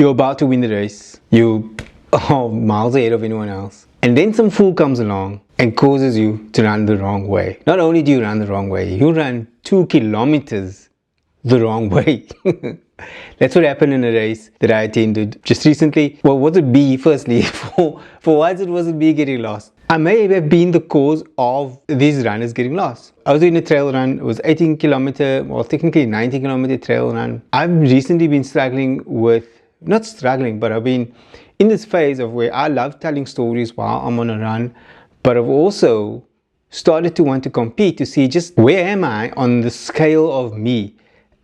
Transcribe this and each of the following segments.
You're about to win the race. You are miles ahead of anyone else. And then some fool comes along and causes you to run the wrong way. Not only do you run the wrong way, you run 2 kilometers the wrong way. That's what happened in a race that I attended just recently. Well, was it me firstly? For once it wasn't me getting lost. I may have been the cause of these runners getting lost. I was doing a trail run. It was 18 kilometer, well technically 19 kilometer trail run. I've recently been struggling with, not struggling, but I've been in this phase of where I love telling stories while I'm on a run, but I've also started to want to compete to see just where am I on the scale of me,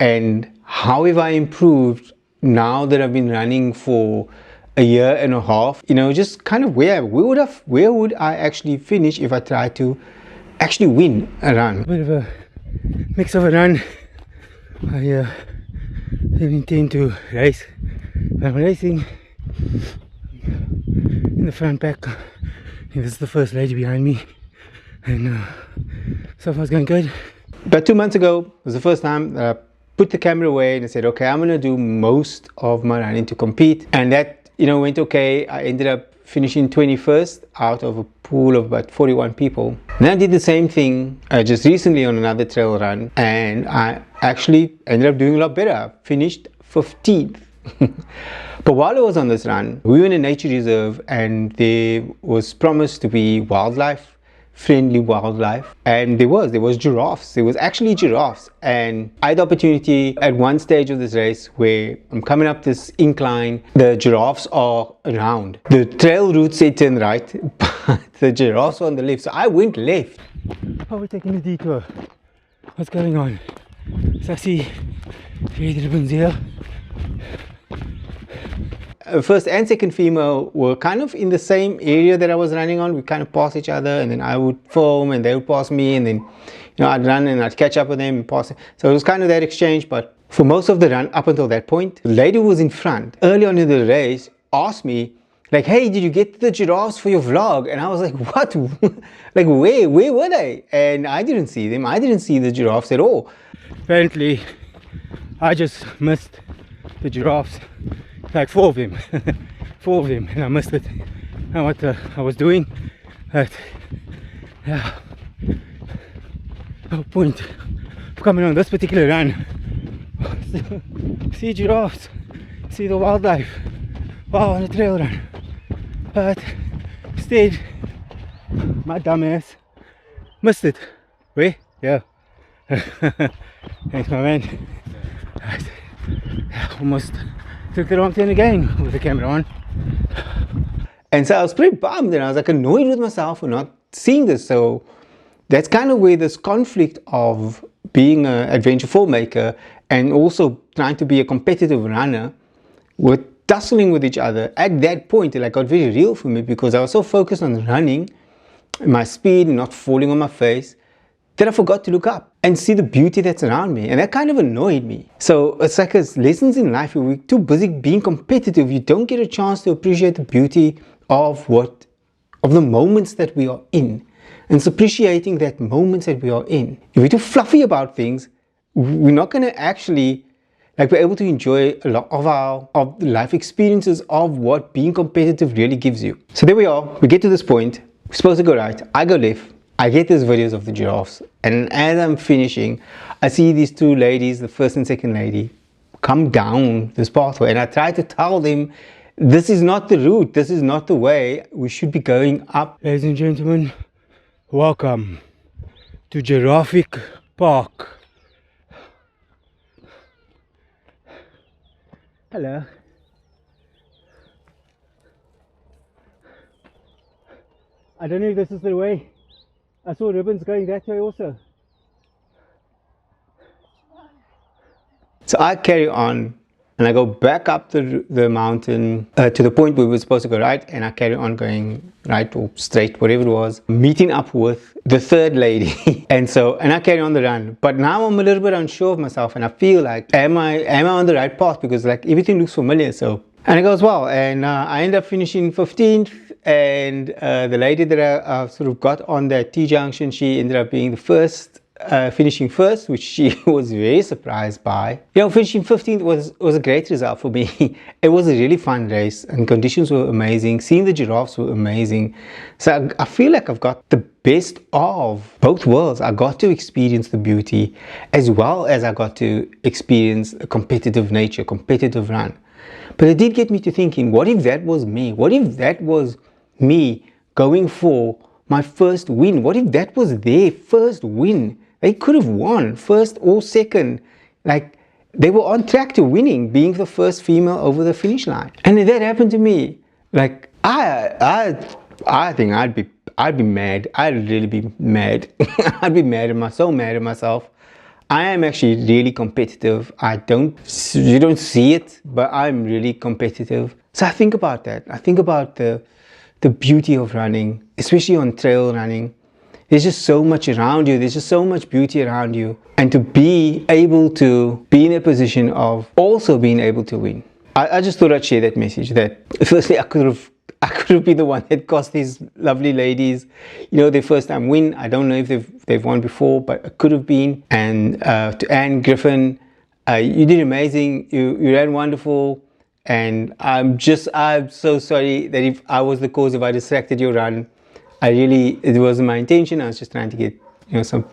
and how have I improved now that I've been running for a year and a half. You know, just kind of where would I actually finish if I tried to actually win a run. A bit of a mix of a run. I didn't intend to race, but I'm racing in the front pack. I think this is the first lady behind me, and so far it's going good. About 2 months ago was the first time that I put the camera away and I said, okay, I'm going to do most of my running to compete, and that, you know, went okay. I ended up finishing 21st out of a pool of about 41 people. Then I did the same thing just recently on another trail run, and I actually ended up doing a lot better. I finished 15th. But while I was on this run, we were in a nature reserve, and there was promised to be wildlife, friendly wildlife, and there was giraffes. There was actually giraffes, and I had the opportunity at one stage of this race where I'm coming up this incline. The giraffes are around. The trail route said turn right, but the giraffes were on the left, so I went left. Oh, we're taking a detour. What's going on? So I see red ribbons here. First and second female were kind of in the same area that I was running on. We kind of pass each other, and then I would film and they would pass me, and then, you know, I'd run and I'd catch up with them and pass. So it was kind of that exchange. But for most of the run up until that point, the lady who was in front early on in the race asked me, like, hey, did you get the giraffes for your vlog? And I was like, what? Like, where were they? And I didn't see them. I didn't see the giraffes at all. Apparently I just missed the giraffes, like 4 of them. 4 of them, and I missed it. And what I was doing, but yeah, no point of coming on this particular run. See giraffes, see the wildlife while on a trail run, but instead my dumbass missed it. Where? Yeah. Thanks, my man. Almost took the wrong turn again with the camera on. And so I was pretty bummed, and I was like annoyed with myself for not seeing this. So that's kind of where this conflict of being an adventure filmmaker and also trying to be a competitive runner were tussling with each other. At that point, it like got very real for me, because I was so focused on running, my speed, and not falling on my face, that I forgot to look up and see the beauty that's around me, and that kind of annoyed me. So it's like as lessons in life, we're too busy being competitive, you don't get a chance to appreciate the beauty of the moments that we are in, and it's appreciating that moments that we are in. If we're too fluffy about things, we're not going to actually like be able to enjoy a lot of the life experiences of what being competitive really gives you. So there we are. We get to this point. We're supposed to go right. I go left. I get these videos of the giraffes, and as I'm finishing, I see these 2 ladies, the first and second lady, come down this pathway, and I try to tell them, this is not the route, this is not the way, we should be going up. Ladies and gentlemen, welcome to Giraffe Park. Hello. I don't know if this is the way. I saw ribbons going that way also. So I carry on, and I go back up the mountain to the point where we were supposed to go right, and I carry on going right or straight, whatever it was, meeting up with the third lady. and I carry on the run, but now I'm a little bit unsure of myself, and I feel like, am I on the right path? Because like everything looks familiar. So, and it goes well, and I end up finishing 15th. And the lady that I sort of got on that T-junction, she ended up being the first finishing first, which she was very surprised by. Finishing 15th was a great result for me. It was a really fun race and conditions were amazing. Seeing the giraffes were amazing. So I feel like I've got the best of both worlds. I got to experience the beauty as well as I got to experience a competitive nature, competitive run. But it did get me to thinking, what if that was me? What if that was me going for my first win? What if that was their first win? They could have won first or second. Like, they were on track to winning, being the first female over the finish line. And if that happened to me, like, I think I'd be mad. I'd really be mad. I'd be so mad at myself. I am actually really competitive. You don't see it, but I'm really competitive. So I think about that. I think about the beauty of running, especially on trail running. There's just so much around you. There's just so much beauty around you. And to be able to be in a position of also being able to win. I just thought I'd share that message, that firstly I could have been the one that cost these lovely ladies, their first time win. I don't know if they've won before, but it could have been. And to Anne Griffin, you did amazing. You ran wonderful. And I'm so sorry that if I was the cause, if I distracted your run. It wasn't my intention. I was just trying to get, some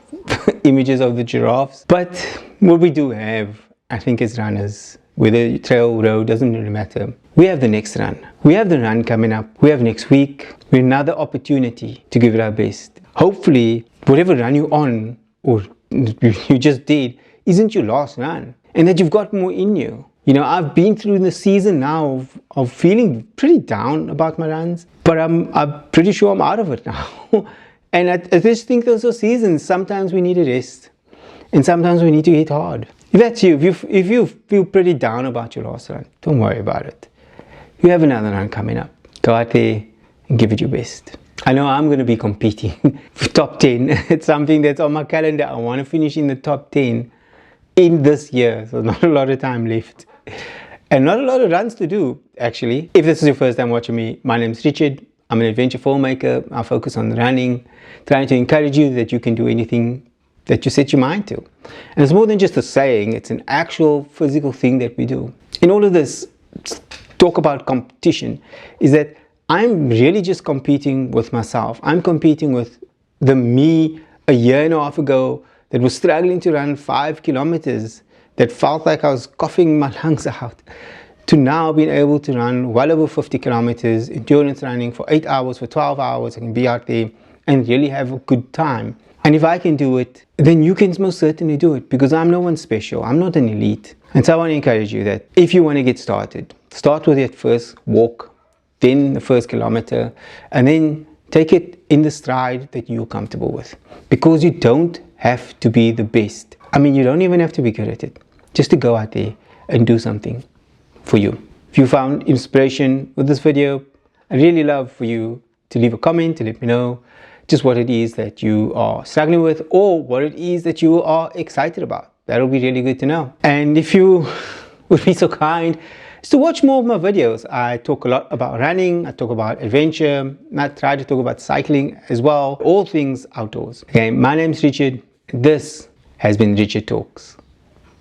images of the giraffes. But what we do have, I think, as runners, whether trail, road, doesn't really matter. We have the next run. We have the run coming up. We have next week. We have another opportunity to give it our best. Hopefully, whatever run you're on, or you just did, isn't your last run. And that you've got more in you. I've been through the season now of feeling pretty down about my runs, but I'm pretty sure I'm out of it now. And I just think those are seasons. Sometimes we need a rest, and sometimes we need to hit hard. If that's you, if you feel pretty down about your last run, don't worry about it. You have another run coming up. Go out there and give it your best. I know I'm going to be competing for top 10. It's something that's on my calendar. I want to finish in the top 10 in this year, so not a lot of time left. And not a lot of runs to do, actually. If this is your first time watching me, my name is Richard. I'm an adventure filmmaker. I focus on running, trying to encourage you that you can do anything that you set your mind to. And it's more than just a saying, it's an actual physical thing that we do. In all of this talk about competition, is that I'm really just competing with myself. I'm competing with the me a year and a half ago that was struggling to run 5 kilometers, that felt like I was coughing my lungs out, to now being able to run well over 50 kilometers, endurance running for 8 hours, for 12 hours. I can be out there and really have a good time. And if I can do it, then you can most certainly do it, because I'm no one special. I'm not an elite. And so I want to encourage you that if you want to get started, start with that first walk, then the first kilometer, and then take it in the stride that you're comfortable with. Because you don't have to be the best. I mean, you don't even have to be good at it. Just to go out there and do something for you. If you found inspiration with this video, I'd really love for you to leave a comment to let me know just what it is that you are struggling with, or what it is that you are excited about. That'll be really good to know. And if you would be so kind is to watch more of my videos. I talk a lot about running, I talk about adventure, and I try to talk about cycling as well, all things outdoors. Okay, my name's Richard. This has been Richard Talks.